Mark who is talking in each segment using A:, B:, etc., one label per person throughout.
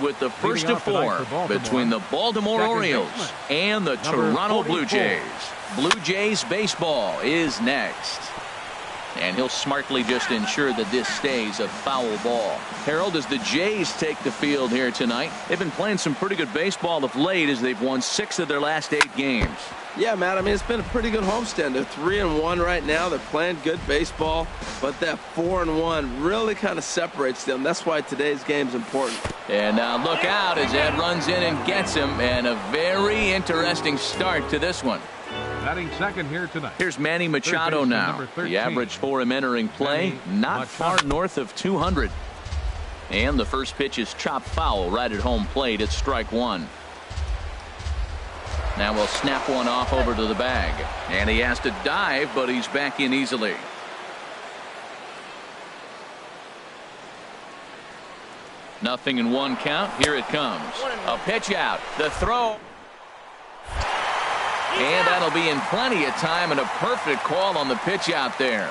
A: with the first of 4 between the Baltimore Orioles and the Toronto Blue Jays. Blue Jays baseball is next. And he'll smartly just ensure that this stays a foul ball. Harold, as the Jays take the field here tonight, they've been playing some pretty good baseball of late as they've won 6 of their last 8 games.
B: Yeah, Matt, I mean, it's been a pretty good homestand. They're 3-1 right now. They're playing good baseball, but that 4-1 really kind of separates them. That's why today's game's important.
A: And now look out as Ed runs in and gets him, and a very interesting start to this one.
C: Batting second here tonight.
A: Here's Manny Machado now. The average for him entering play, not far north of 200. And the first pitch is chopped foul right at home plate. It's strike 1. Now we'll snap one off over to the bag. And he has to dive, but he's back in easily. Nothing in 1 count. Here it comes. A pitch out. The throw. And that'll be in plenty of time, and a perfect call on the pitch out there.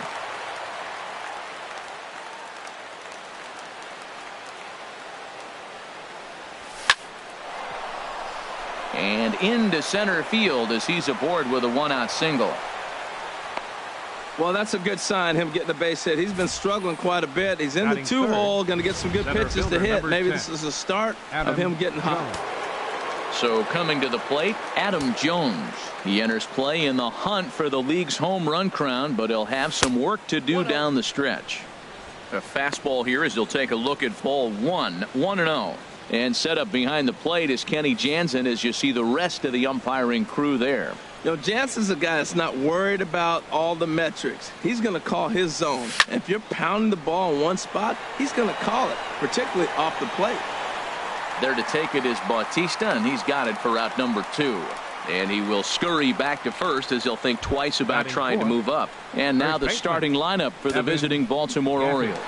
A: And into center field as he's aboard with a 1-out single.
B: Well, that's a good sign, him getting a base hit. He's been struggling quite a bit. He's in the 2-hole, going to get some good pitches to hit. Maybe this is the start of him getting hot.
A: So coming to the plate, Adam Jones. He enters play in the hunt for the league's home run crown, but he'll have some work to do down the stretch. A fastball here as he'll take a look at ball 1, 1-0. And set up behind the plate is Kenny Jansen as you see the rest of the umpiring crew there.
B: You know, Jansen's a guy that's not worried about all the metrics. He's going to call his zone. And if you're pounding the ball in one spot, he's going to call it, particularly off the plate.
A: There to take it is Bautista, and he's got it for out number 2. And he will scurry back to first as he'll think twice about trying to move up. And now the starting lineup for the visiting Baltimore Orioles.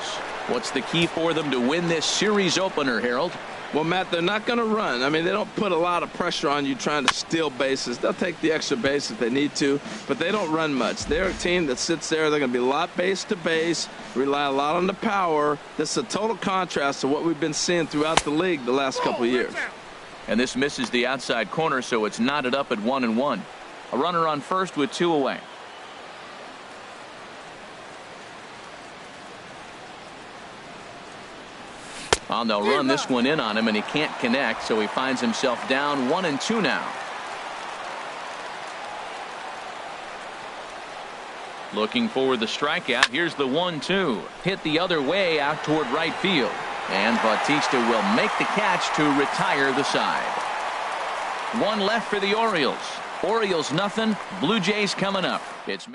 A: What's the key for them to win this series opener, Harold?
B: Well, Matt, they're not going to run. I mean, they don't put a lot of pressure on you trying to steal bases. They'll take the extra base if they need to, but they don't run much. They're a team that sits there. They're going to be a lot base to base, rely a lot on the power. This is a total contrast to what we've been seeing throughout the league the last couple of years.
A: And this misses the outside corner, so it's knotted up at 1-1. A runner on first with 2 away. They'll run this one in on him, and he can't connect, so he finds himself down 1-2 now. Looking for the strikeout. Here's the 1-2. Hit the other way out toward right field. And Bautista will make the catch to retire the side. 1 left for the Orioles. Orioles nothing. Blue Jays coming up. It's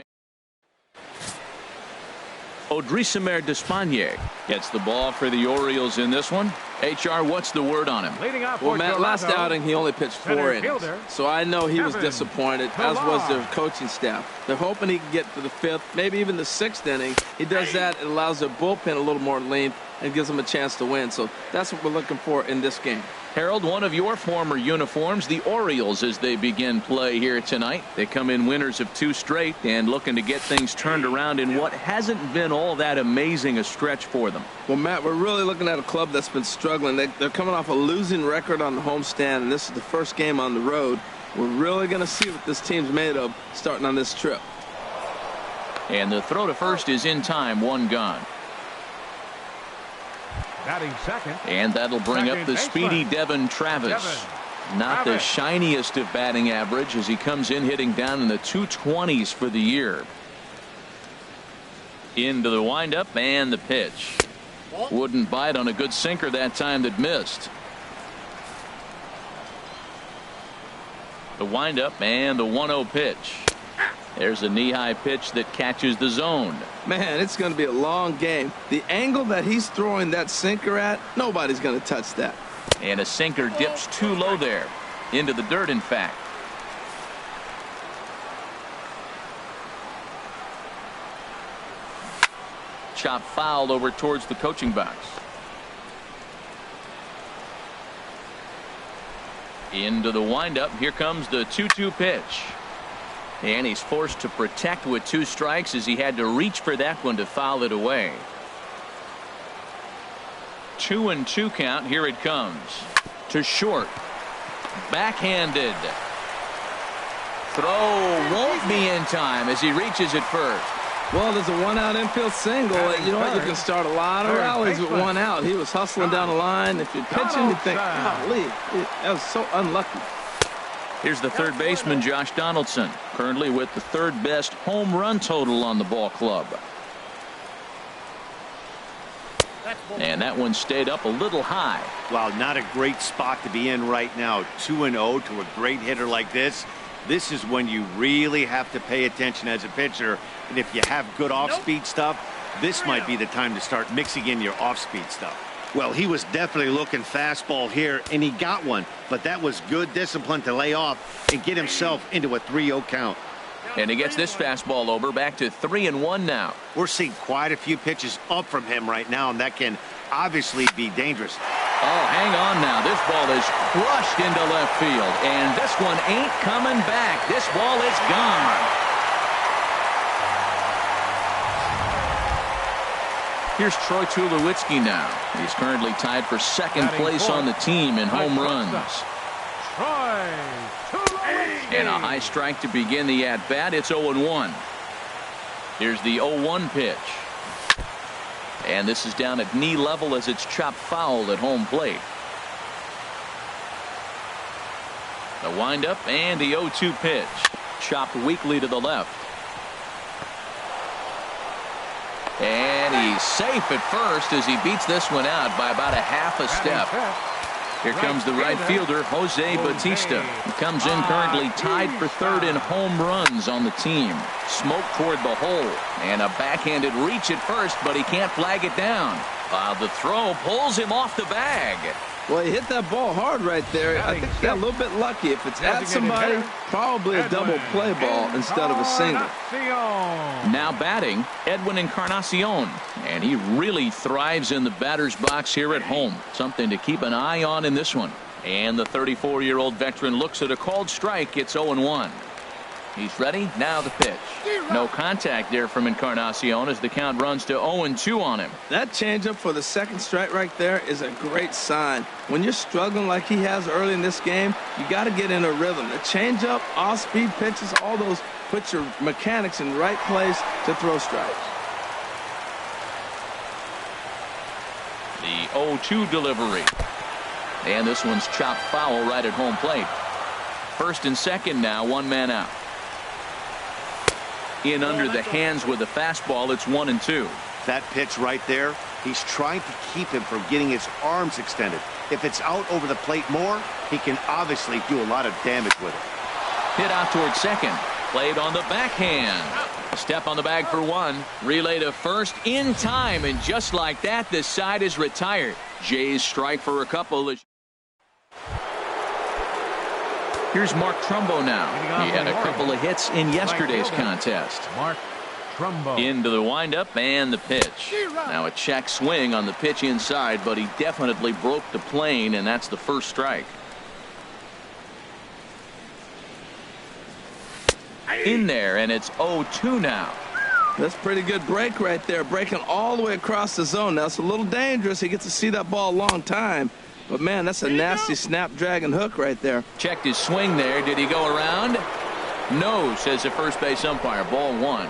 A: Odrisamer Despaigne gets the ball for the Orioles in this one. HR, what's the word on him?
B: Well, Matt, last outing he only pitched 4 innings, so I know he was disappointed, as was their coaching staff. They're hoping he can get to the 5th, maybe even the 6th inning. He does that, it allows their bullpen a little more length and gives them a chance to win. So that's what we're looking for in this game.
A: Harold, one of your former uniforms, the Orioles, as they begin play here tonight. They come in winners of 2 straight and looking to get things turned around in what hasn't been all that amazing a stretch for them.
B: Well, Matt, we're really looking at a club that's been struggling. They're coming off a losing record on the homestand, and this is the first game on the road. We're really going to see what this team's made of starting on this trip.
A: And the throw to first is in time, 1 gone.
C: Batting second.
A: And that'll bring up the speedy Devin Travis. Not the shiniest of batting average as he comes in hitting down in the 220s for the year. Into the windup and the pitch. Wouldn't bite on a good sinker that time that missed. The windup and the 1-0 pitch. There's a knee-high pitch that catches the zone.
B: Man, it's going to be a long game. The angle that he's throwing that sinker at, nobody's going to touch that.
A: And a sinker dips too low there. Into the dirt, in fact. Chop foul over towards the coaching box. Into the windup. Here comes the 2-2 pitch. And he's forced to protect with 2 strikes as he had to reach for that one to foul it away. 2-2 count. Here it comes. To short. Backhanded. Throw won't be in time as he reaches it first.
B: Well, there's a one-out infield single. You know what? You can start a lot of rallies with one out. He was hustling down the line. If you're pitching, you think, golly, that was so unlucky.
A: Here's the third baseman, Josh Donaldson, currently with the third best home run total on the ball club. And that one stayed up a little high.
D: Wow, not a great spot to be in right now. 2-0 to a great hitter like this. This is when you really have to pay attention as a pitcher. And if you have good off-speed stuff, this might be the time to start mixing in your off-speed stuff.
E: Well, he was definitely looking fastball here, and he got one. But that was good discipline to lay off and get himself into a 3-0 count.
A: And he gets this fastball over, back to 3-1 now.
E: We're seeing quite a few pitches up from him right now, and that can obviously be dangerous.
A: Oh, hang on now. This ball is crushed into left field, and this one ain't coming back. This ball is gone. Here's Troy Tulowitzki now. He's currently tied for second place on the team in home runs. And a high strike to begin the at-bat. It's 0-1. Here's the 0-1 pitch. And this is down at knee level as it's chopped foul at home plate. The windup and the 0-2 pitch. Chopped weakly to the left. And he's safe at first as he beats this one out by about a half a step. Here comes the right fielder, Jose Bautista. He comes in currently tied for third in home runs on the team. Smoke toward the hole. And a backhanded reach at first, but he can't flag it down. The throw pulls him off the bag.
B: Well, he hit that ball hard right there. I think he got a little bit lucky. If it's at somebody, probably a double play ball instead of a single.
A: Now batting, Edwin Encarnacion. And he really thrives in the batter's box here at home. Something to keep an eye on in this one. And the 34-year-old veteran looks at a called strike. It's 0-1. He's ready. Now the pitch. No contact there from Encarnacion as the count runs to 0-2 on him.
B: That changeup for the second strike right there is a great sign. When you're struggling like he has early in this game, you got to get in a rhythm. The changeup, off-speed pitches, all those put your mechanics in the right place to throw strikes.
A: The 0-2 delivery. And this one's chopped foul right at home plate. First and second now, one man out. In under the hands with a fastball. It's 1-2.
E: That pitch right there, he's trying to keep him from getting his arms extended. If it's out over the plate more, he can obviously do a lot of damage with it.
A: Hit out towards second. Played on the backhand. A step on the bag for one. Relay to first in time. And just like that, this side is retired. Jays strike for a couple. Here's Mark Trumbo now. He had a couple of hits in yesterday's contest.
C: Mark Trumbo.
A: Into the windup and the pitch. Now a check swing on the pitch inside, but he definitely broke the plane, and that's the first strike. In there, and it's 0-2 now.
B: That's a pretty good break right there, breaking all the way across the zone. Now it's a little dangerous. He gets to see that ball a long time. But, man, that's a nasty snapdragon hook right there.
A: Checked his swing there. Did he go around? No, says the first base umpire. Ball one.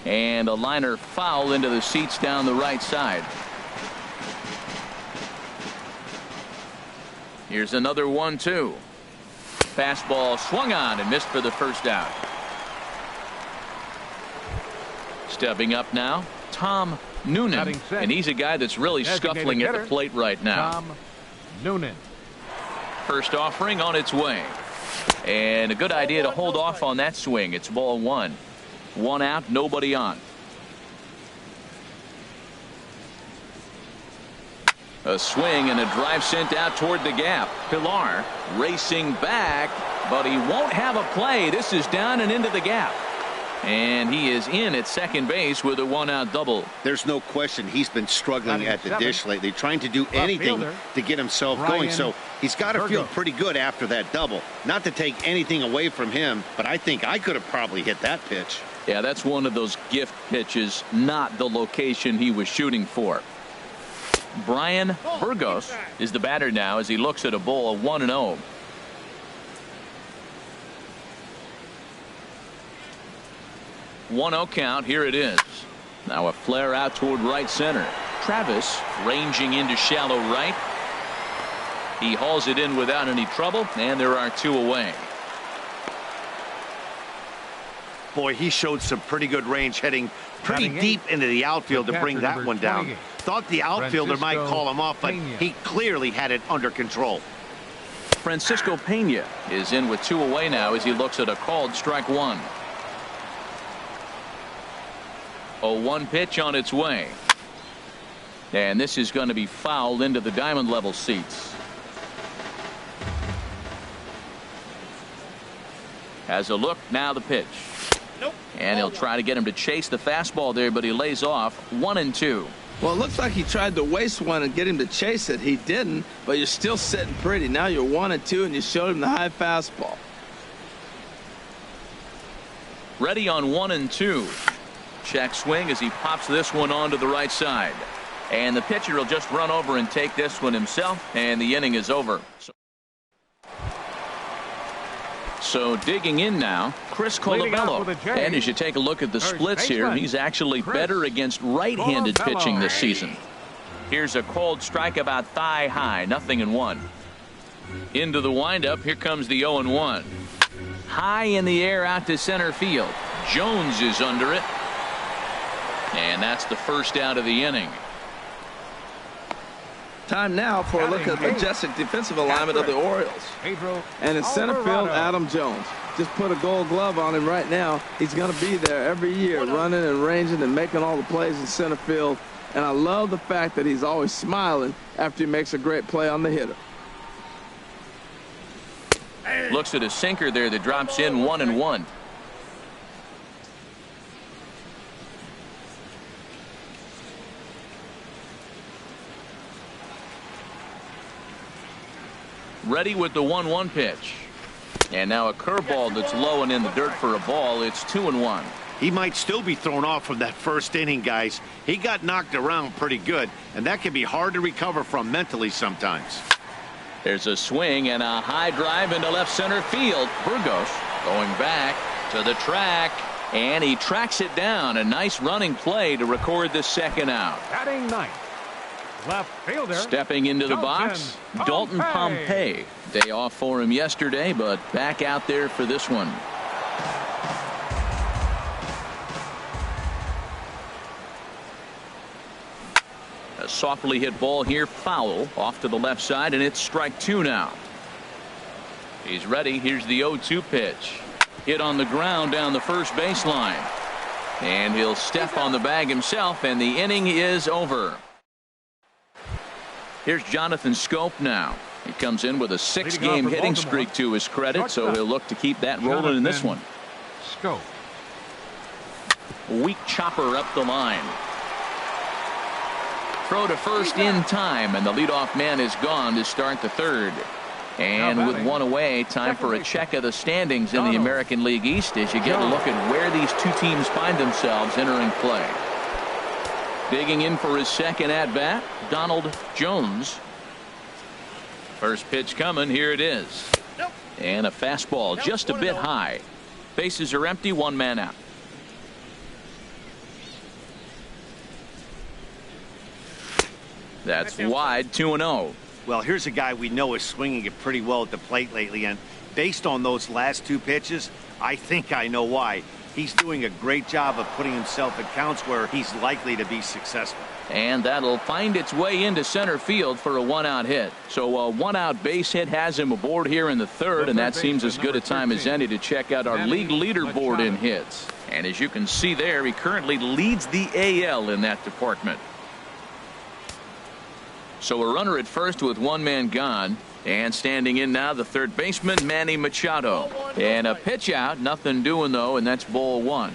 A: And a liner foul into the seats down the right side. Here's another 1-2. Fastball swung on and missed for the first out. Stepping up now, Tom Noonan, and he's a guy that's really scuffling at the plate right now.
C: Tom Noonan.
A: First offering on its way, and a good idea to hold off on that swing. It's ball one. One out, nobody on. A swing and a drive sent out toward the gap. Pilar racing back, but he won't have a play. This is down and into the gap. And he is in at second base with a one-out double.
E: There's no question he's been struggling at the dish lately, trying to do anything to get himself going. So he's got to feel pretty good after that double. Not to take anything away from him, but I think I could have probably hit that pitch.
A: Yeah, that's one of those gift pitches, not the location he was shooting for. Brian Burgos is the batter now as he looks at a ball 1-0. One-0 count. Here it is. Now a flare out toward right center. Travis ranging into shallow right. He hauls it in without any trouble, and there are 2 away.
E: Boy, he showed some pretty good range heading pretty deep into the outfield to bring that one down. Thought the outfielder might call him off, but he clearly had it under control.
A: Francisco Pena is in with 2 away now as he looks at a called strike 1. A 1 pitch on its way. And this is going to be fouled into the diamond level seats. Has a look, now the pitch. And he'll try to get him to chase the fastball there, but he lays off 1-2.
B: Well, it looks like he tried to waste one and get him to chase it. He didn't, but you're still sitting pretty. Now you're 1-2, and you showed him the high fastball.
A: Ready on 1-2. Check swing as he pops this one onto the right side. And the pitcher will just run over and take this one himself, and the inning is over. So digging in now, Chris Colabello. And as you take a look at the splits here, he's actually better against right-handed pitching this season. Here's a cold strike about thigh high, 0-1. Into the windup, here comes the 0-1. High in the air out to center field. Jones is under it. And that's the first out of the inning.
B: Time now for a look at the majestic defensive alignment of the Orioles. And in center field, Adam Jones. Just put a gold glove on him right now. He's going to be there every year, running and ranging and making all the plays in center field. And I love the fact that he's always smiling after he makes a great play on the hitter.
A: Looks at a sinker there that drops in 1-1. Ready with the 1-1 pitch. And now a curveball that's low and in the dirt for a ball. It's 2-1.
E: He might still be thrown off from that first inning, guys. He got knocked around pretty good, and that can be hard to recover from mentally sometimes.
A: There's a swing and a high drive into left center field. Burgos going back to the track, and he tracks it down. A nice running play to record the second out.
C: Batting ninth, left fielder.
A: Stepping into the box, Dalton Pompey. Day off for him yesterday, but back out there for this one. A softly hit ball here, foul off to the left side, and it's strike 2 now. He's ready. Here's the 0-2 pitch. Hit on the ground down the first baseline. And he'll step on the bag himself, and the inning is over. Here's Jonathan Scope now. He comes in with a 6-game hitting streak to his credit, so he'll look to keep that rolling in this one.
C: Scope.
A: Weak chopper up the line. Throw to first in time, and the leadoff man is gone to start the third. And with one away, time for a check of the standings in the American League East as you get a look at where these two teams find themselves entering play. Digging in for his second at-bat, Donald Jones. First pitch coming, here it is. And a fastball just a bit high. Bases are empty, one man out. That's wide, 2-0.
E: Well, here's a guy we know is swinging it pretty well at the plate lately, and based on those last two pitches, I think I know why. He's doing a great job of putting himself in counts where he's likely to be successful.
A: And that'll find its way into center field for a one-out hit. So a one-out base hit has him aboard here in the third, and that seems as good a time as any to check out our league leaderboard in hits. And as you can see there, he currently leads the AL in that department. So a runner at first with one man gone, and standing in now the third baseman Manny Machado. And a pitch out, nothing doing though, and that's ball one.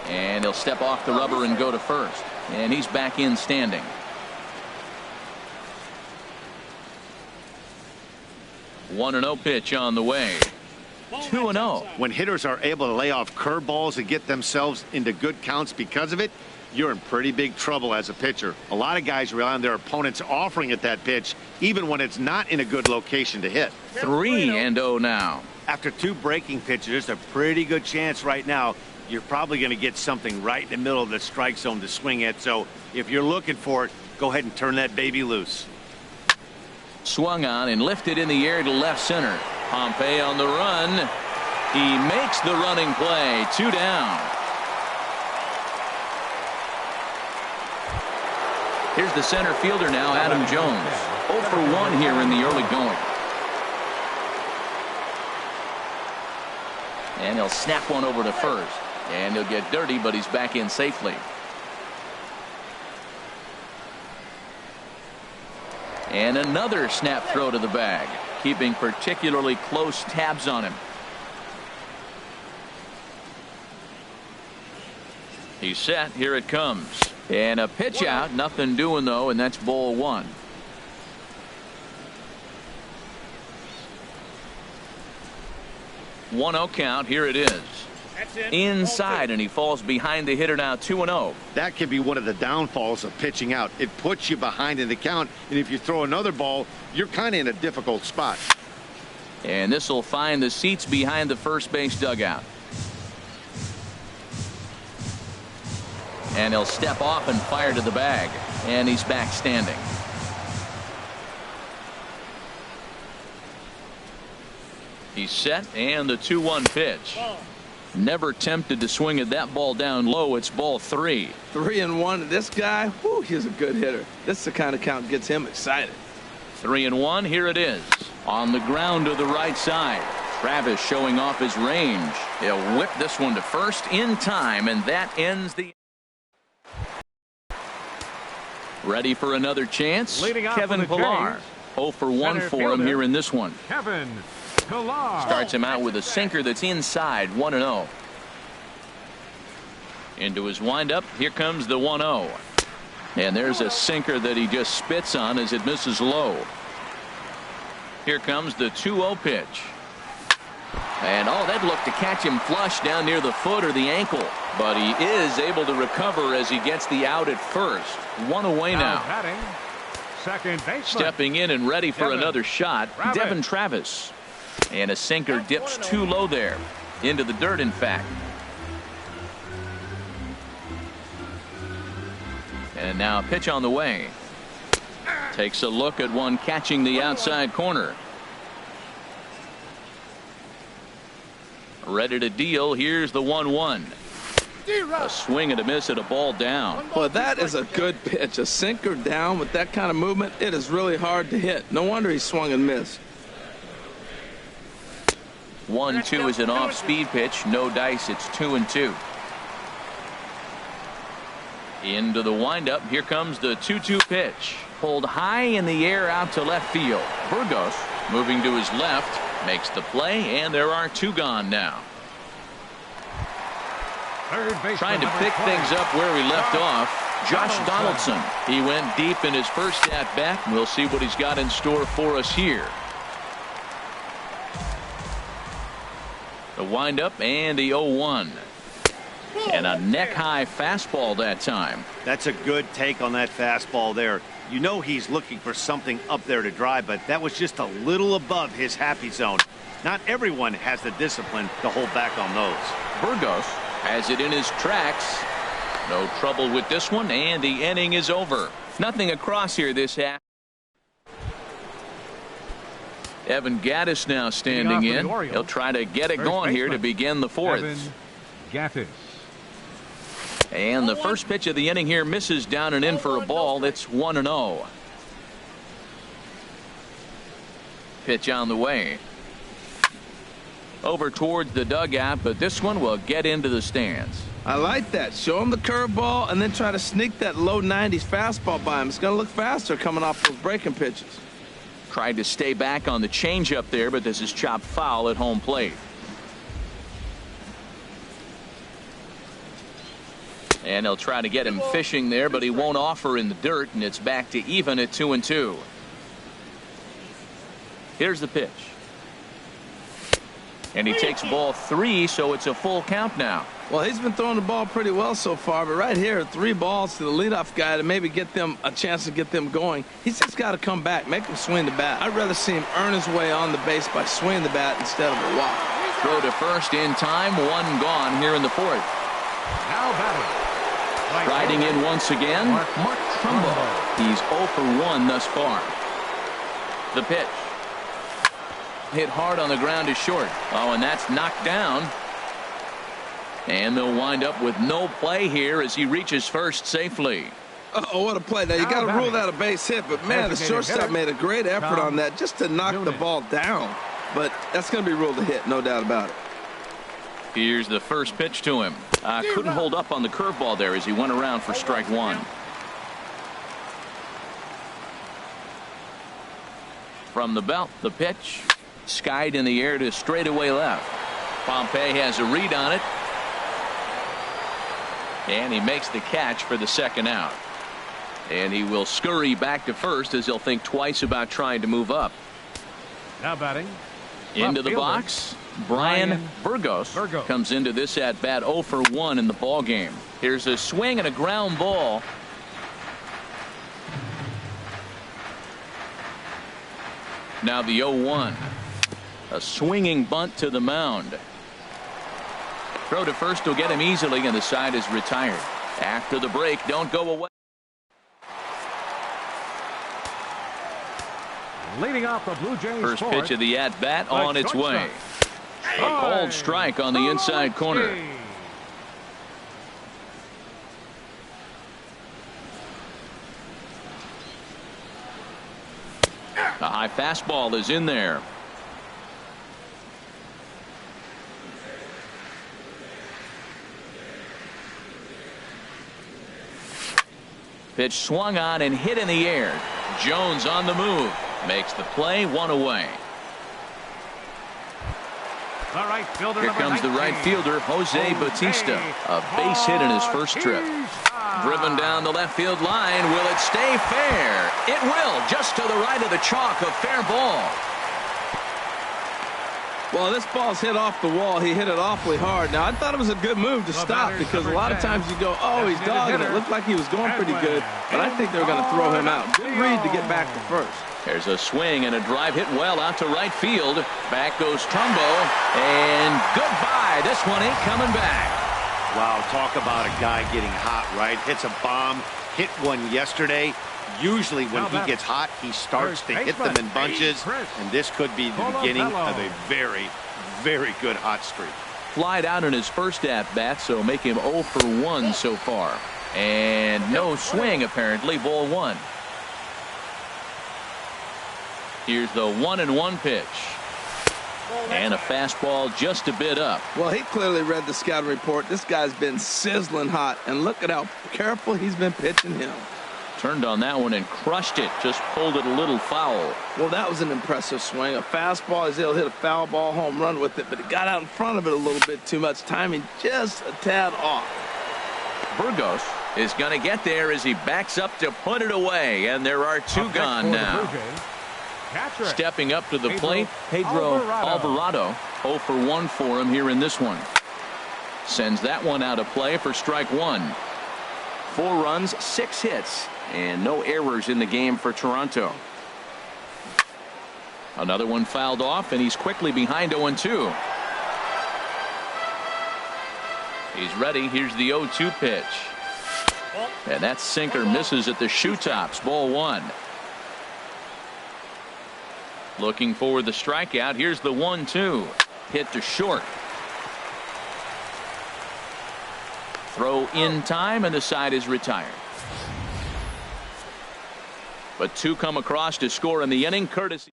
A: And he'll step off the rubber and go to first, and he's back in standing. 1-0 pitch on the way. 2-0.
E: When hitters are able to lay off curveballs and get themselves into good counts because of it, you're in pretty big trouble as a pitcher. A lot of guys rely on their opponents offering at that pitch, even when it's not in a good location to hit.
A: 3-0 now.
E: After 2 breaking pitches, there's a pretty good chance right now you're probably going to get something right in the middle of the strike zone to swing at. So if you're looking for it, go ahead and turn that baby loose.
A: Swung on and lifted in the air to left center. Pompey on the run. He makes the running play. 2 down. Here's the center fielder now, Adam Jones. 0 for 1 here in the early going. And he'll snap one over to first. And he'll get dirty, but he's back in safely. And another snap throw to the bag, keeping particularly close tabs on him. He's set. Here it comes. And a pitch out. Nothing doing, though, and that's ball 1. One-0 count. Here it is. Inside, and he falls behind the hitter now. 2-0.
E: That can be one of the downfalls of pitching out. It puts you behind in the count, and if you throw another ball, you're kind of in a difficult spot.
A: And this will find the seats behind the first base dugout. And he'll step off and fire to the bag. And he's back standing. He's set, and the 2-1 pitch. Never tempted to swing at that ball down low. It's ball 3.
B: 3-1. This guy, whew, he's a good hitter. This is the kind of count gets him excited.
A: 3-1. Here it is. On the ground to the right side. Travis showing off his range. He'll whip this one to first in time, and that ends the. Ready for another chance? Kevin Pillar. 0 for 1 for him here in this one.
C: Kevin Pillar
A: starts him out with a sinker that's inside. 1-0. Into his windup. Here comes the 1-0. And there's a sinker that he just spits on as it misses low. Here comes the 2-0 pitch. And that looked to catch him flush down near the foot or the ankle. But he is able to recover as he gets the out at first. 1 away now.
C: Second baseman.
A: Stepping in and ready for another shot. Devin Travis. And a sinker dips too low there. Into the dirt, in fact. And now a pitch on the way. Takes a look at one catching the outside corner. Ready to deal. Here's the 1-1. A swing and a miss at a ball down.
B: Well, that is a good pitch. A sinker down with that kind of movement, it is really hard to hit. No wonder he swung and missed.
A: 1-2 is an off-speed pitch. No dice. It's 2-2. Into the windup. Here comes the 2-2 pitch. Pulled high in the air out to left field. Burgos moving to his left. Makes the play, and there are 2 gone now. Trying to pick things up where he left off. Josh Donaldson. He went deep in his first at-bat. We'll see what he's got in store for us here. The windup and the 0-1. And a neck-high fastball that time.
E: That's a good take on that fastball there. You know he's looking for something up there to drive, but that was just a little above his happy zone. Not everyone has the discipline to hold back on those.
A: Burgos has it in his tracks. No trouble with this one, and the inning is over. Nothing across here this half. Evan Gattis now standing in. He'll try to get it going here to begin the 4th.
C: Evan Gattis.
A: And the first pitch of the inning here misses down and in for a ball. It's 1-0. Pitch on the way. Over towards the dugout, but this one will get into the stands.
B: I like that. Show him the curveball and then try to sneak that low 90s fastball by him. It's going to look faster coming off those breaking pitches.
A: Tried to stay back on the changeup there, but this is chopped foul at home plate. And they'll try to get him fishing there, but he won't offer in the dirt, and it's back to even at 2-2. Here's the pitch. And he takes ball 3, so it's a full count now.
B: Well, he's been throwing the ball pretty well so far, but right here, 3 balls to the leadoff guy to maybe get them a chance to get them going. He's just got to come back, make him swing the bat. I'd rather see him earn his way on the base by swinging the bat instead of a walk.
A: Throw to first in time, 1 gone here in the 4th.
C: Now batting.
A: Riding in once again, Mark Trumbo. He's 0 for 1 thus far. The pitch. Hit hard on the ground is short. Oh, and that's knocked down. And they'll wind up with no play here as he reaches first safely.
B: Uh-oh, what a play. Now, you got to rule that a base hit, but, man, the shortstop made a great effort on that just to knock the ball down. But that's going to be ruled a hit, no doubt about it.
A: Here's the first pitch to him. Couldn't hold up on the curveball there as he went around for strike 1. From the belt, the pitch. Skied in the air to straightaway left. Pompey has a read on it. And he makes the catch for the second out. And he will scurry back to first as he'll think twice about trying to move up.
C: Now batting.
A: Into the box, Brian Burgos comes into this at bat 0 for 1 in the ball game. Here's a swing and a ground ball. Now the 0-1. A swinging bunt to the mound. Throw to first will get him easily, and the side is retired. After the break, don't go away.
C: Leading off the Blue Jays.
A: First pitch of the at-bat on its way. A cold strike on the inside corner. A high fastball is in there. Pitch swung on and hit in the air. Jones on the move. Makes the play, 1 away. Here comes the right fielder, Jose Bautista. A base hit in his first trip. Driven down the left field line. Will it stay fair? It will. Just to the right of the chalk, a fair ball.
B: Well, this ball's hit off the wall. He hit it awfully hard. Now, I thought it was a good move to stop because a lot of times you go, oh, he's dogging it. Looked like he was going pretty good, but I think they're going to throw him out. Good read to get back to first.
A: There's a swing and a drive hit well out to right field. Back goes Trumbo, and goodbye. This one ain't coming back.
E: Wow, talk about a guy getting hot, right? Hits a bomb, hit one yesterday. Usually when he gets hot, he starts to hit them in bunches, and this could be the beginning of a very, very good hot streak.
A: Flied out in his first at-bat, so make him 0 for 1 so far. And no swing, apparently, ball 1. Here's the 1-1 pitch. And a fastball just a bit up.
B: Well, he clearly read the scouting report. This guy's been sizzling hot, and look at how careful he's been pitching him.
A: Turned on that one and crushed it. Just pulled it a little foul.
B: Well, that was an impressive swing. A fastball, he's able to hit a foul ball home run with it, but he got out in front of it a little bit too much. Timing just a tad off.
A: Burgos is going to get there as he backs up to put it away, and there are 2 gone now. Stepping up to the plate, Pedro Alvarado. 0 for 1 for him here in this one. Sends that one out of play for strike 1. 4 runs, 6 hits, and no errors in the game for Toronto. Another one fouled off, and he's quickly behind 0-2. He's ready. Here's the 0-2 pitch. And that sinker misses at the shoe tops. Ball 1. Looking for the strikeout. Here's the 1-2. Hit to short. Throw in time, and the side is retired. But 2 come across to score in the inning, courtesy.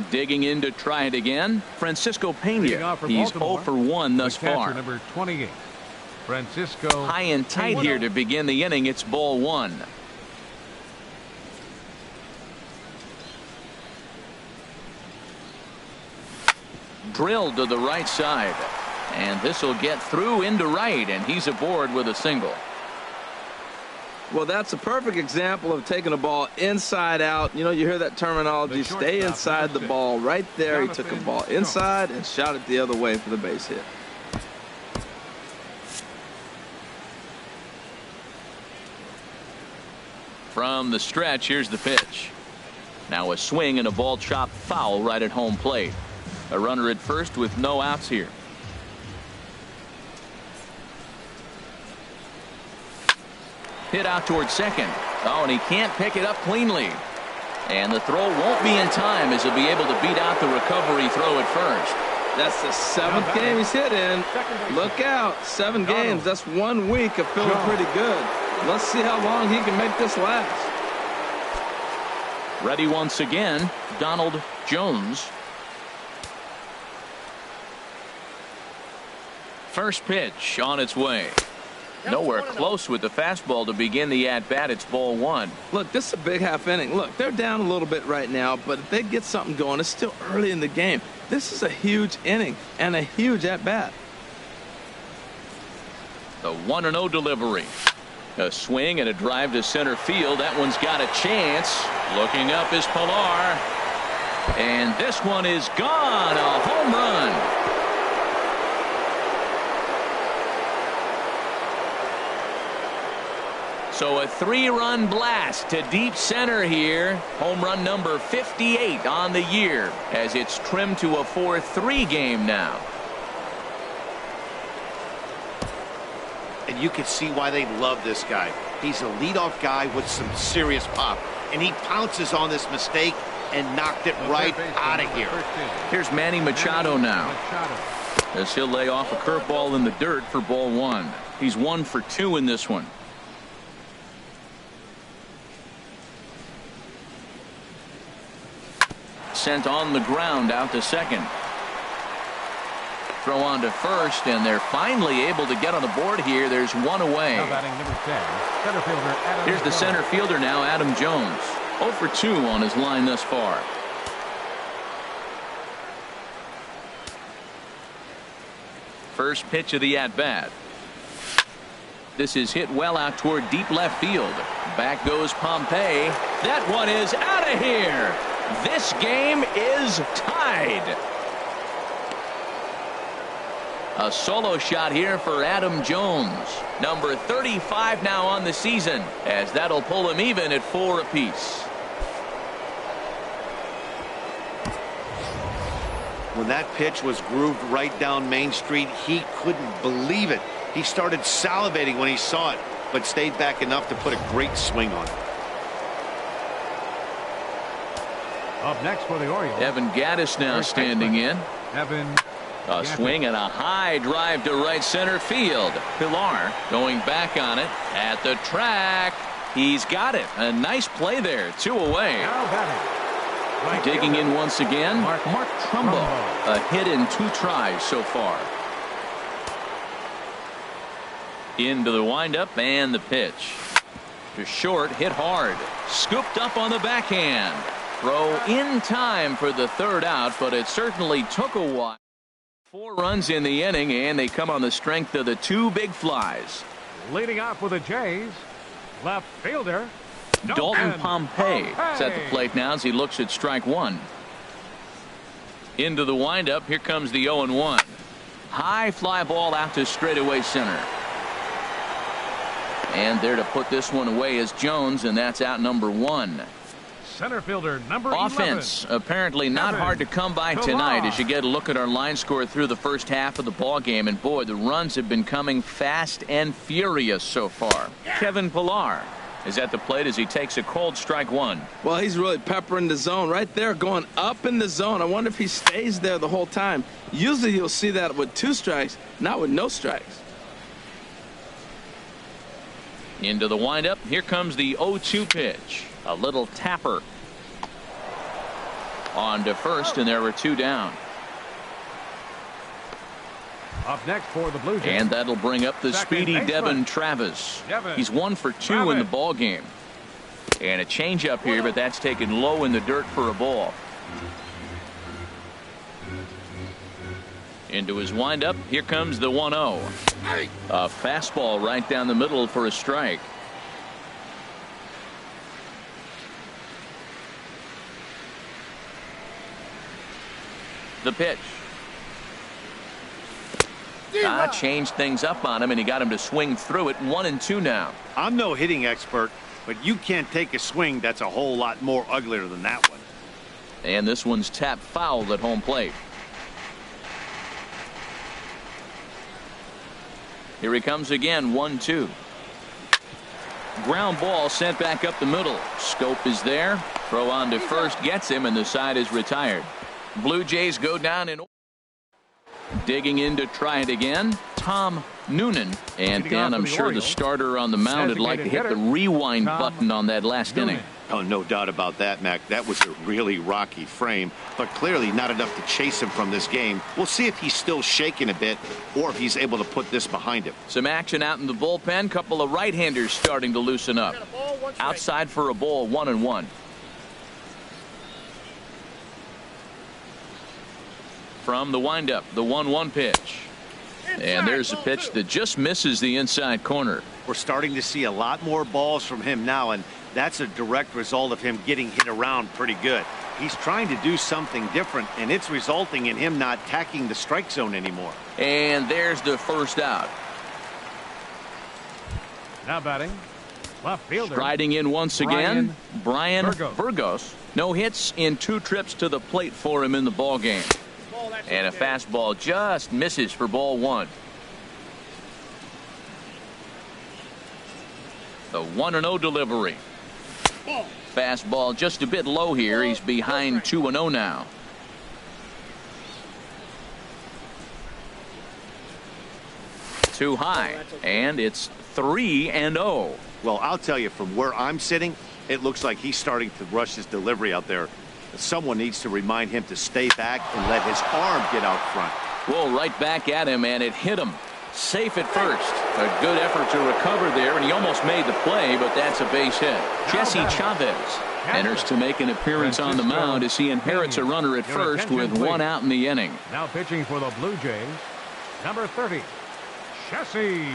A: Digging in to try it again, Francisco Pena. He's 0 for 1 thus far.
C: Number 28, Francisco.
A: High and tight here to begin the inning. It's ball 1. Drilled to the right side. And this will get through into right, and he's aboard with a single.
B: Well, that's a perfect example of taking a ball inside out. You know, you hear that terminology, stay inside the ball. Right there, he took a ball inside and shot it the other way for the base hit.
A: From the stretch, here's the pitch. Now a swing and a ball chopped foul right at home plate. A runner at first with no outs here. Hit out towards second. Oh, and he can't pick it up cleanly. And the throw won't be in time as he'll be able to beat out the recovery throw at first.
B: That's the 7th game he's hit in. Look out, 7 games. That's 1 week of feeling pretty good. Let's see how long he can make this last.
A: Ready once again, Donald Jones. First pitch on its way. Nowhere close with the fastball to begin the at-bat. It's ball 1.
B: Look, this is a big half inning. Look, they're down a little bit right now, but if they get something going, it's still early in the game. This is a huge inning and a huge at-bat.
A: The 1-0 delivery. A swing and a drive to center field. That one's got a chance. Looking up is Pilar. And this one is gone. A home run. So a 3-run blast to deep center here. Home run number 58 on the year as it's trimmed to a 4-3 game now.
E: And you can see why they love this guy. He's a leadoff guy with some serious pop. And he pounces on this mistake and knocked it right out of here.
A: Here's Manny Machado now, as he'll lay off a curveball in the dirt for ball 1. He's 1 for 2 in this one. Sent on the ground out to second. Throw on to first, and they're finally able to get on the board here. There's one away. Here's the center fielder now, Adam Jones. 0 for 2 on his line thus far. First pitch of the at-bat. This is hit well out toward deep left field. Back goes Pompey. That one is out of here. This game is tied. A solo shot here for Adam Jones, number 35 now on the season, as that'll pull him even at 4 apiece.
E: When that pitch was grooved right down Main Street, he couldn't believe it. He started salivating when he saw it, but stayed back enough to put a great swing on it.
C: Up next for the Orioles,
A: Evan Gattis now standing in. A swing and a high drive to right center field. Pilar going back on it at the track. He's got it. A nice play there. 2 away. Digging in once again, Mark Trumbo. A hit in 2 tries so far. Into the windup and the pitch. To short, hit hard. Scooped up on the backhand. Throw in time for the 3rd out, but it certainly took a while. 4 runs in the inning, and they come on the strength of the 2 big flies.
C: Leading off with the Jays, left fielder
A: Dalton Pompey is at the plate now as he looks at strike 1. Into the windup. Here comes the 0-1. High fly ball out to straightaway center. And there to put this one away is Jones, and that's out number 1.
C: Center fielder number
A: Offense
C: 11.
A: apparently not hard to come by tonight as you get a look at our line score through the first half of the ball game, and boy, the runs have been coming fast and furious so far. Kevin Pilar is at the plate as he takes a cold strike 1.
B: Well, he's really peppering the zone right there, going up in the zone. I wonder if he stays there the whole time. Usually you'll see that with 2 strikes, not with no strikes.
A: Into the windup. Here comes the 0-2 pitch. A little tapper. On to first, and there were 2 down.
C: Up next for the Blue Jays.
A: And that'll bring up the speedy Devin Travis. He's 1 for 2 in the ball game. And a changeup here, but that's taken low in the dirt for a ball. Into his windup. Here comes the 1-0. A fastball right down the middle for a strike. The pitch. Changed things up on him, and he got him to swing through it. 1-2 now.
E: I'm no hitting expert, but you can't take a swing that's a whole lot more uglier than that one.
A: And this one's tapped foul at home plate. Here he comes again. 1-2. Ground ball sent back up the middle. Scope is there. Throw on to first gets him, and the side is retired. Blue Jays go down in. Digging in to try it again, Tom Noonan. And Dan, I'm sure the starter on the mound would like to hit the rewind button on that last inning.
E: Oh, no doubt about that, Mac. That was a really rocky frame, but clearly not enough to chase him from this game. We'll see if he's still shaking a bit or if he's able to put this behind him.
A: Some action out in the bullpen. Couple of right-handers starting to loosen up. Outside for a ball, 1-1. From the windup, the 1-1 pitch. And there's a pitch that just misses the inside corner.
E: We're starting to see a lot more balls from him now, and that's a direct result of him getting hit around pretty good. He's trying to do something different, and it's resulting in him not attacking the strike zone anymore.
A: And there's the first out.
C: Now batting, left fielder.
A: Striding in once again, Brian Burgos. No hits in 2 trips to the plate for him in the ball game. And a fastball just misses for ball 1. The 1-0 delivery. Fastball just a bit low here. He's behind 2-0 now. Too high, and it's 3-0.
E: Well, I'll tell you, from where I'm sitting, it looks like he's starting to rush his delivery out there. Someone needs to remind him to stay back and let his arm get out front.
A: Well, right back at him, and it hit him. Safe at first. A good effort to recover there, and he almost made the play, but that's a base hit. Jesse Chavez enters to make an appearance on the mound as he inherits a runner at first with 1 out in the inning.
C: Now pitching for the Blue Jays, number 30, Jesse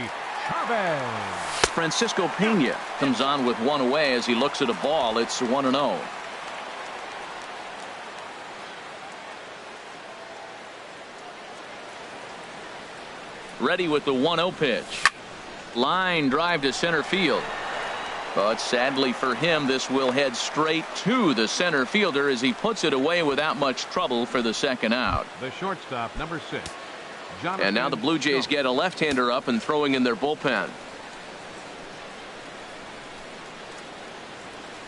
C: Chavez.
A: Francisco Pena comes on with 1 away as he looks at a ball. It's 1-0. Ready with the 1-0 pitch. Line drive to center field. But sadly for him, this will head straight to the center fielder as he puts it away without much trouble for the second out.
C: The shortstop, number 6.
A: And now the Blue Jays get a left-hander up and throwing in their bullpen.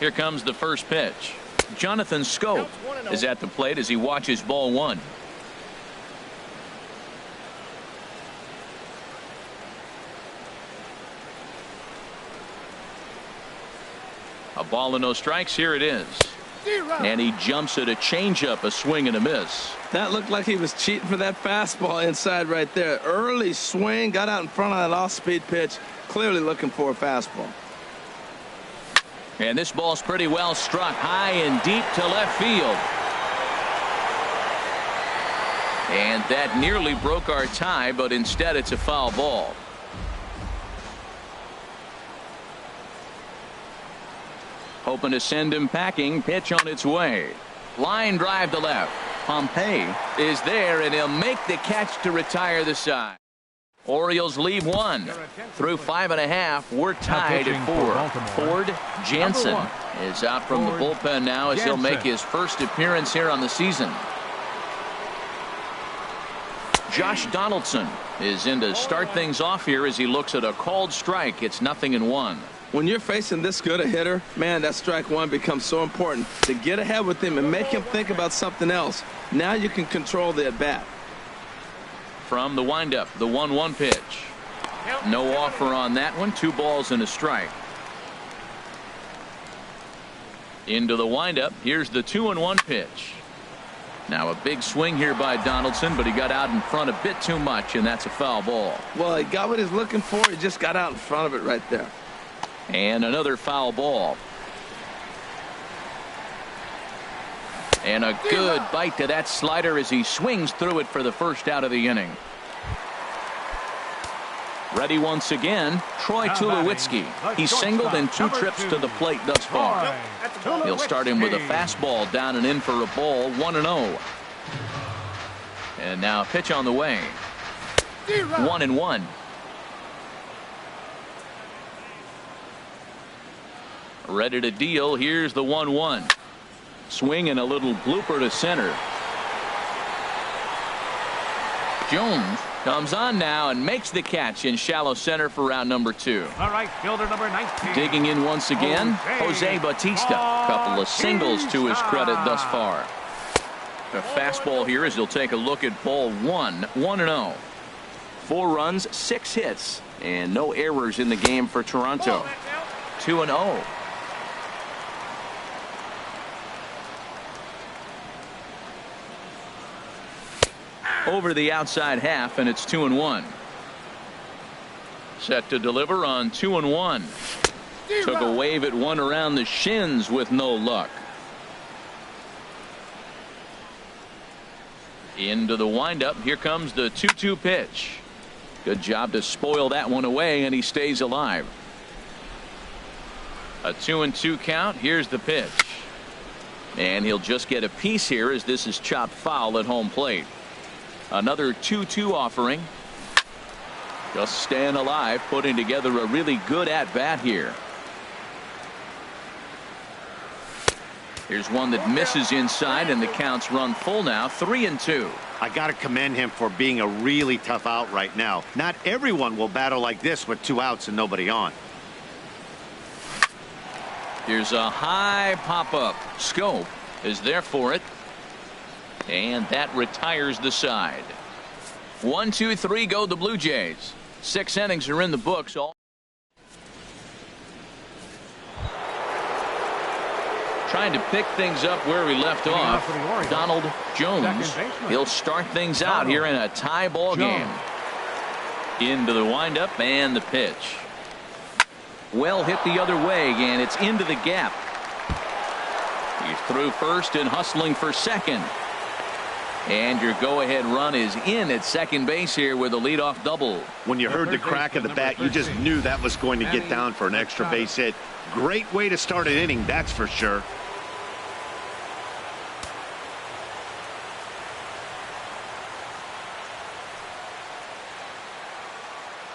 A: Here comes the first pitch. Jonathan Scope is at the plate as he watches ball 1. A ball and no strikes. Here it is. And he jumps at a changeup, a swing and a miss.
B: That looked like he was cheating for that fastball inside right there. Early swing, got out in front of that off-speed pitch. Clearly looking for a fastball.
A: And this ball's pretty well struck high and deep to left field. And that nearly broke our tie, but instead it's a foul ball. Hoping to send him packing. Pitch on its way. Line drive to left. Pompey is there, and he'll make the catch to retire the side. Orioles leave 1. Through 5.5, we're tied at 4. Ford Jansen is out from the bullpen now as he'll make his first appearance here on the season. Josh Donaldson is in to start things off here as he looks at a called strike. It's 0-1.
B: When you're facing this good a hitter, man, that strike 1 becomes so important to get ahead with him and make him think about something else. Now you can control the at-bat.
A: From the windup, the 1-1 pitch. No offer on that one. 2 balls and a strike. Into the windup. Here's the 2-1 pitch. Now a big swing here by Donaldson, but he got out in front a bit too much, and that's a foul ball.
B: Well, he got what he's looking for. He just got out in front of it right there.
A: And another foul ball. And a good bite to that slider as he swings through it for the first out of the inning. Ready once again, Troy Tulowitzki. He's singled in 2 trips to the plate thus far. He'll start him with a fastball down and in for a ball. 1-0. And now a pitch on the way. 1-1. Ready to deal. Here's the 1-1. Swing and a little blooper to center. Jones comes on now and makes the catch in shallow center for round number 2.
C: All right, fielder number 19.
A: Digging in once again, Jose Bautista. Couple of singles to his credit thus far. A fastball here as he'll take a look at ball 1. 1-0. 4 runs, 6 hits, and no errors in the game for Toronto. 2-0. Over the outside half, and it's 2-1. Set to deliver on 2-1. Took a wave at one around the shins with no luck. Into the windup. Here comes the 2-2 pitch. Good job to spoil that one away, and he stays alive. A 2-2 count. Here's the pitch. And he'll just get a piece here as this is chopped foul at home plate. Another 2-2 offering. Just staying alive, putting together a really good at-bat here. Here's one that misses inside, and the count's run full now. 3-2.
E: I got to commend him for being a really tough out right now. Not everyone will battle like this with 2 outs and nobody on.
A: Here's a high pop-up. Scope is there for it. And that retires the side. 1, 2, 3 go the Blue Jays. 6 innings are in the books. Trying to pick things up where we left off. Donald Jones. He'll start things out here in a tie ball game. Into the windup and the pitch. Well hit the other way, and it's into the gap. He's through first and hustling for second. And your go-ahead run is in at second base here with a leadoff double.
E: When you heard the crack of the bat, you just knew that was going to get down for an extra base hit. Great way to start an inning, that's for sure.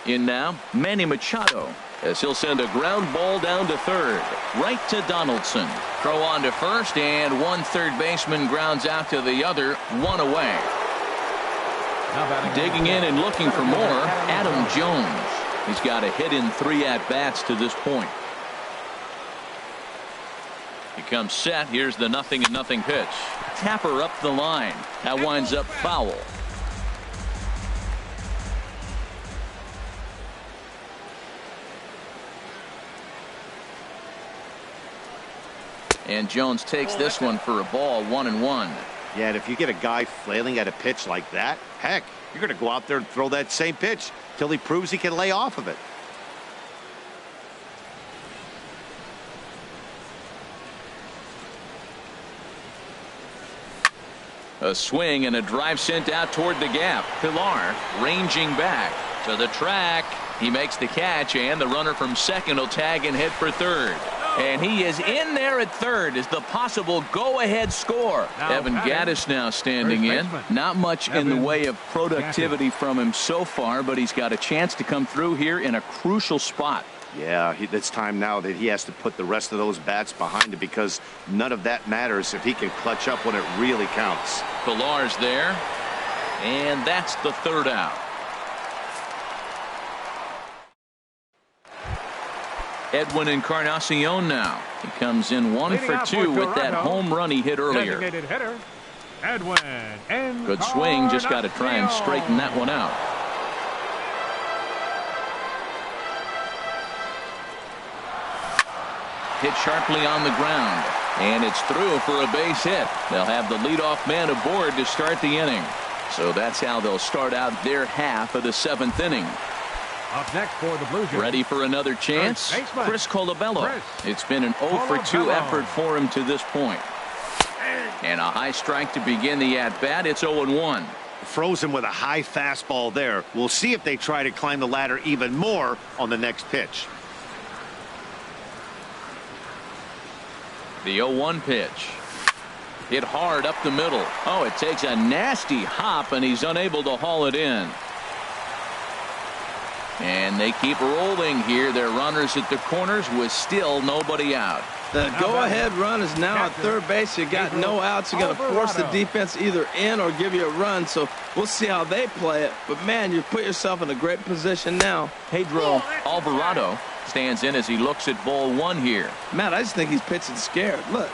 A: In now, Manny Machado, as he'll send a ground ball down to third. Right to Donaldson. Throw on to first, and one third baseman grounds out to the other. 1 away. Digging in and looking for more, Adam Jones. He's got a hit in 3 at-bats to this point. He comes set. Here's the 0-0 pitch. Tapper up the line. That winds up foul. And Jones takes this one for a ball. 1-1.
E: Yeah, and if you get a guy flailing at a pitch like that, heck, you're going to go out there and throw that same pitch till he proves he can lay off of it.
A: A swing and a drive sent out toward the gap. Pilar ranging back to the track. He makes the catch, and the runner from second will tag and head for third. And he is in there at third as the possible go-ahead score. Evan Gattis now standing in. Not much in the way of productivity from him so far, but he's got a chance to come through here in a crucial spot.
E: Yeah, it's time now that he has to put the rest of those bats behind it, because none of that matters if he can clutch up when it really counts.
A: Pilar's there, and that's the third out. Edwin Encarnacion now. He comes in 1 for 2 with that home run he hit earlier.
C: Hitter, Edwin
A: Good swing, just got to try and straighten that one out. Hit sharply on the ground, and it's through for a base hit. They'll have the leadoff man aboard to start the inning. So that's how they'll start out their half of the 7th inning.
C: Up next for the Blue Jays.
A: Ready for another chance? Chris Colabello. It's been an 0 for 2 effort for him to this point. And a high strike to begin the at-bat. It's 0-1.
E: Frozen with a high fastball there. We'll see if they try to climb the ladder even more on the next pitch.
A: The 0-1 pitch. Hit hard up the middle. Oh, it takes a nasty hop, and he's unable to haul it in. And they keep rolling here. Their runners at the corners with still nobody out.
B: The go-ahead run is now at third base. You got no outs. You're going to force the defense either in or give you a run. So we'll see how they play it. But, man, you put yourself in a great position now.
A: Pedro Alvarado stands in as he looks at ball one here.
B: Matt, I just think he's pitching scared. Look,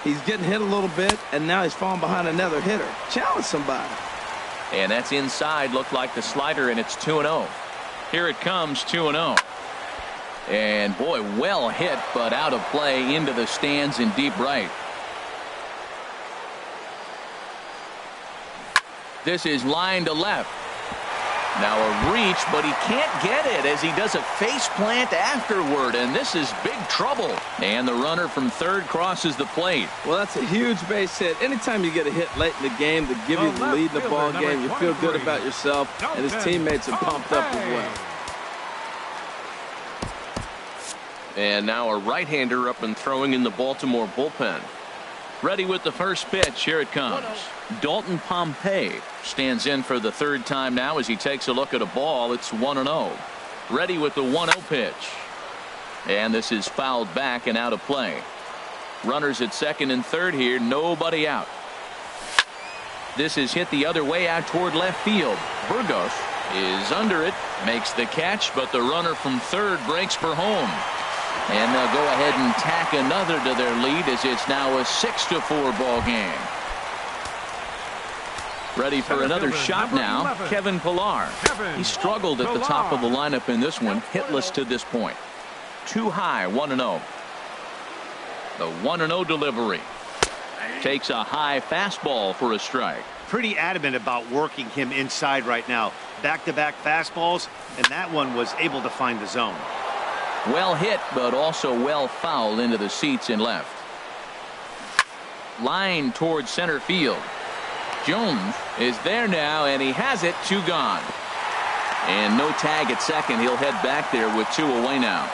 B: he's getting hit a little bit, and now he's falling behind another hitter. Challenge somebody.
A: And that's inside. Looked like the slider, and it's 2-0. Here it comes, 2-0. And, boy, well hit, but out of play into the stands in deep right. This is line to left. Now a reach, but he can't get it as he does a face plant afterward, and this is big trouble. And the runner from third crosses the plate.
B: Well, that's a huge base hit. Anytime you get a hit late in the game to give you the lead in the ball game, you feel good about yourself, and his teammates are pumped up as well.
A: And now a right-hander up and throwing in the Baltimore bullpen. Ready with the first pitch. Here it comes. Dalton Pompey stands in for the third time now as he takes a look at a ball. It's 1-0. Ready with the 1-0 pitch. And this is fouled back and out of play. Runners at second and third here. Nobody out. This is hit the other way out toward left field. Burgos is under it. Makes the catch, but the runner from third breaks for home. And they'll go ahead and tack another to their lead as it's now a 6-4 ball game. Ready for another shot now, Kevin Pillar. He struggled at the top of the lineup in this one, hitless to this point. Too high, 1-0. The 1-0 delivery. Takes a high fastball for a strike.
E: Pretty adamant about working him inside right now. Back-to-back fastballs, and that one was able to find the zone.
A: Well hit, but also well fouled into the seats in left. Line towards center field. Jones is there now, and he has it. 2 gone. And no tag at second. He'll head back there with 2 away now.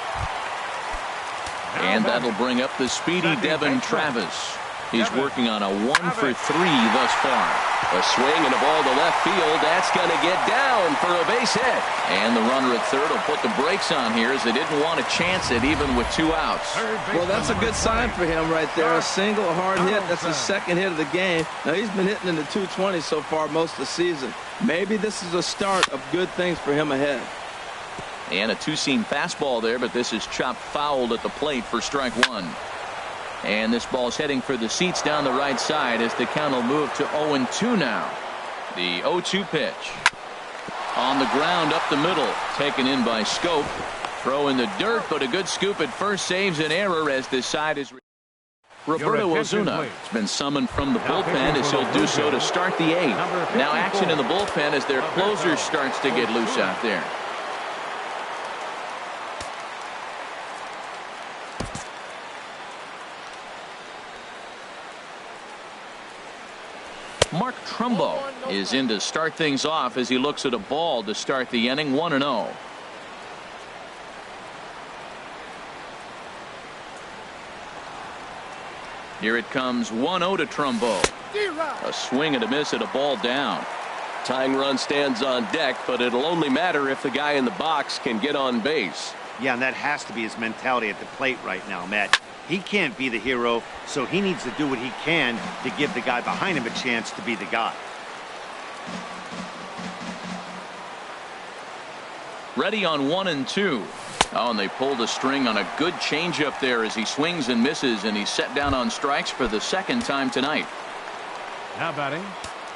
A: And that'll bring up the speedy Devin Travis. He's working on a 1-for-3 thus far. A swing and a ball to left field. That's going to get down for a base hit. And the runner at third will put the brakes on here as they didn't want to chance it even with 2 outs.
B: Well, that's a good sign for him right there. A single, a hard hit. That's his second hit of the game. Now, he's been hitting in the 220 so far most of the season. Maybe this is a start of good things for him ahead.
A: And a 2-seam fastball there, but this is chopped fouled at the plate for strike 1. And this ball's heading for the seats down the right side as the count will move to 0-2 now. The 0-2 pitch. On the ground up the middle. Taken in by Scope. Throw in the dirt, but a good scoop at first saves an error as this side is. Roberto Ozuna has been summoned from the bullpen as he'll do so to start the 8th. Now action in the bullpen as their closer starts to get loose out there. Mark Trumbo is in to start things off as he looks at a ball to start the inning. 1-0. Here it comes. 1-0 to Trumbo. A swing and a miss at a ball down. Tying run stands on deck, but it'll only matter if the guy in the box can get on base.
E: Yeah, and that has to be his mentality at the plate right now, Matt. He can't be the hero, so he needs to do what he can to give the guy behind him a chance to be the guy.
A: Ready on 1-2. Oh, and they pulled a string on a good changeup there as he swings and misses, and he's set down on strikes for the second time tonight.
C: Now batting.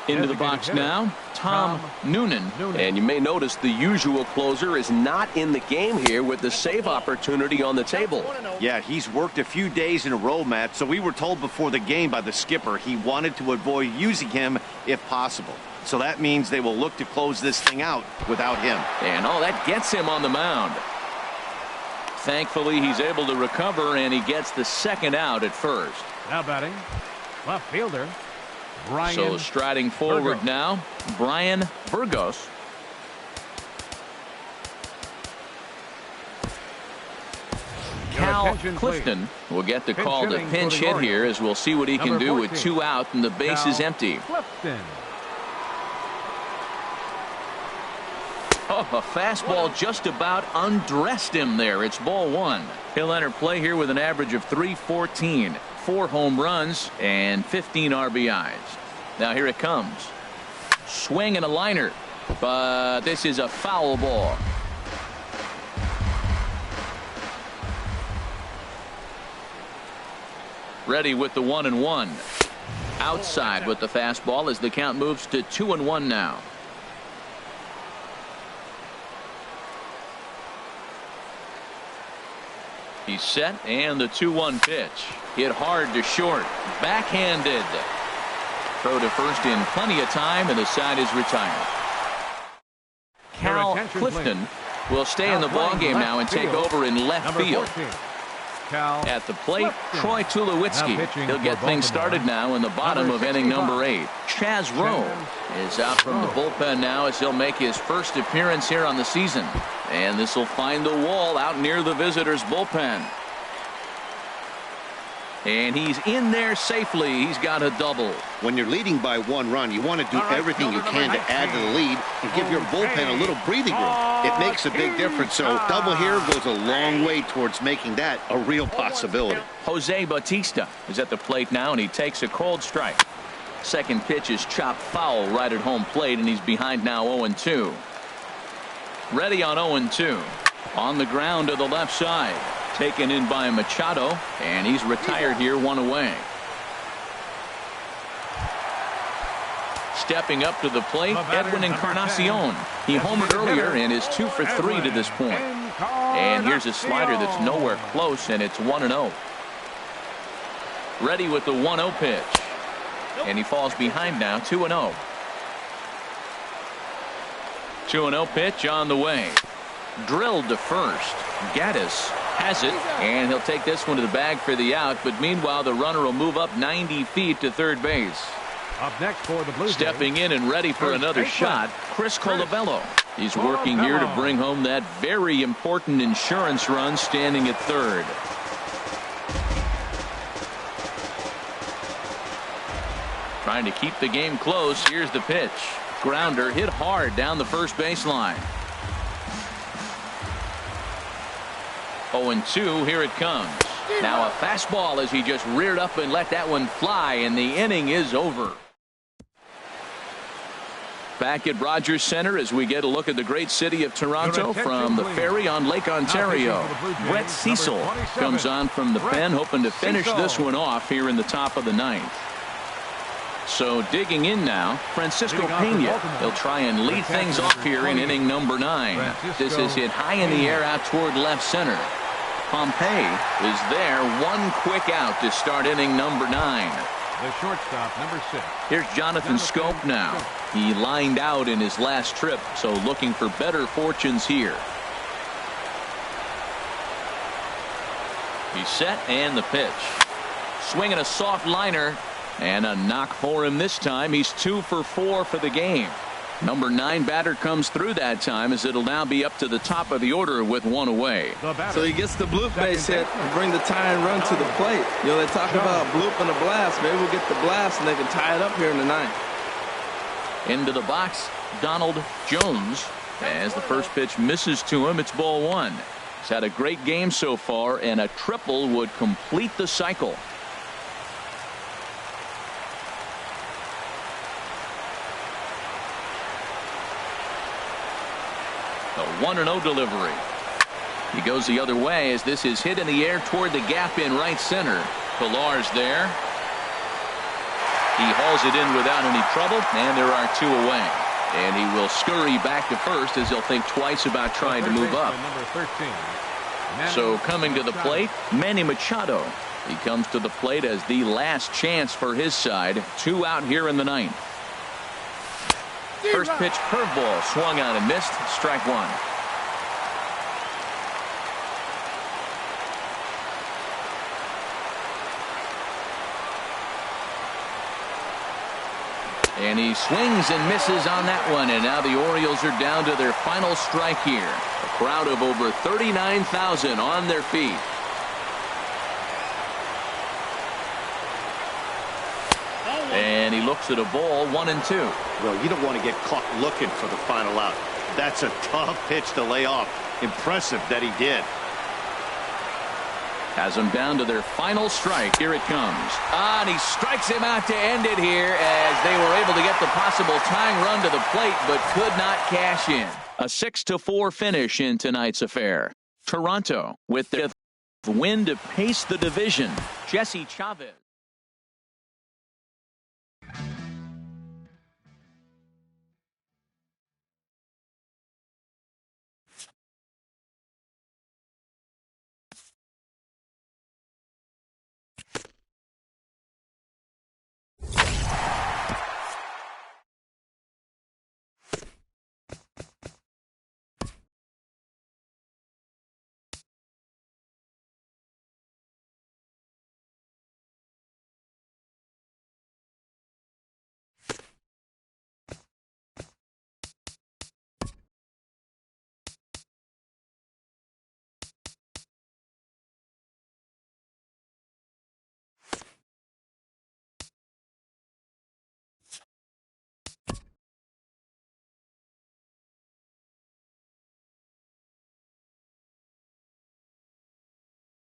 A: Into the box now, Tom Noonan.
F: And you may notice the usual closer is not in the game here with the save opportunity on the table.
E: Yeah, he's worked a few days in a row, Matt, so we were told before the game by the skipper he wanted to avoid using him if possible. So that means they will look to close this thing out without him.
A: And oh, that gets him on the mound. Thankfully, he's able to recover, and he gets the second out at first.
C: Now batting, left fielder. Brian
A: So striding forward
C: Burgos.
A: now, Brian Burgos. Cal Clifton will get the call to pinch hit here, as we'll see what he can do with 2 out and the base is empty. Oh, a fastball just about undressed him there. It's ball 1. He'll enter play here with an average of .314, 4 home runs, and 15 RBIs. Now here it comes. Swing and a liner, but this is a foul ball. Ready with the 1-1. Outside with the fastball as the count moves to 2-1 now. He's set, and the 2-1 pitch. Hit hard to short. Backhanded. Throw to first in plenty of time, and the side is retired. Cal Clifton will stay in the ballgame now and take over in left field. At the plate, Troy Tulowitzki. He'll get things started now in the bottom of inning number 8. Chaz Rowe is out from the bullpen now as he'll make his first appearance here on the season. And this will find the wall out near the visitors' bullpen. And he's in there safely. He's got a double.
G: When you're leading by 1 run, you want to do everything you can to add to the lead and give your bullpen a little breathing room. It makes a big difference. So double here goes a long way towards making that a real possibility.
A: Jose Bautista is at the plate now, and he takes a cold strike. Second pitch is chopped foul right at home plate, and he's behind now 0-2. Ready on 0-2. On the ground to the left side. Taken in by Machado, and he's retired here, 1 away. Stepping up to the plate, Edwin Encarnacion. He homered earlier and is 2 for 3 to this point. And here's a slider that's nowhere close, and it's 1-0. Ready with the 1-0 pitch. And he falls behind now, 2-0. 2-0 pitch on the way. Drilled to first. Gaddis has it, and he'll take this one to the bag for the out, but meanwhile the runner will move up 90 feet to third base.
C: Up next for the Blue Jays,
A: stepping in and ready for another shot, Chris Colabello. He's working here to bring home that very important insurance run, standing at third. Trying to keep the game close. Here's the pitch. Grounder hit hard down the first baseline. 0-2, here it comes. Now a fastball as he just reared up and let that one fly, and the inning is over. Back at Rogers Center as we get a look at the great city of Toronto from the ferry on Lake Ontario. Brett Cecil comes on from the pen, hoping to finish this one off here in the top of the 9th. So digging in now, Francisco Pena. He'll try and lead things off here in inning number 9. This is hit high in the air out toward left center. Pompey is there, one quick out to start inning number 9.
C: The shortstop, number 6.
A: Here's Jonathan Scope now. He lined out in his last trip, so looking for better fortunes here. He's set, and the pitch. Swinging a soft liner, and a knock for him this time. He's 2 for 4 for the game. Number 9 batter comes through that time, as it'll now be up to the top of the order with 1 away.
B: So he gets the bloop base hit and bring the tying run to the plate. You know, they talk about bloop and a blast. Maybe we'll get the blast and they can tie it up here in the 9th.
A: Into the box, Donald Jones. As the first pitch misses to him, it's ball 1. He's had a great game so far, and a triple would complete the cycle. A 1-0 delivery. He goes the other way as this is hit in the air toward the gap in right center. Pillar's there. He hauls it in without any trouble, and there are 2 away. And he will scurry back to first as he'll think twice about trying to move up. So coming to the plate, Manny Machado. He comes to the plate as the last chance for his side. 2 out here in the 9th. First pitch curveball swung on and missed. Strike 1. And he swings and misses on that one, and now the Orioles are down to their final strike here. A crowd of over 39,000 on their feet. And he looks at a ball, 1-2.
E: Well, you don't want to get caught looking for the final out. That's a tough pitch to lay off. Impressive that he did.
A: Has them down to their final strike. Here it comes. And he strikes him out to end it here as they were able to get the possible tying run to the plate but could not cash in. A 6-4 finish in tonight's affair. Toronto with their win to pace the division. Jesse Chavez.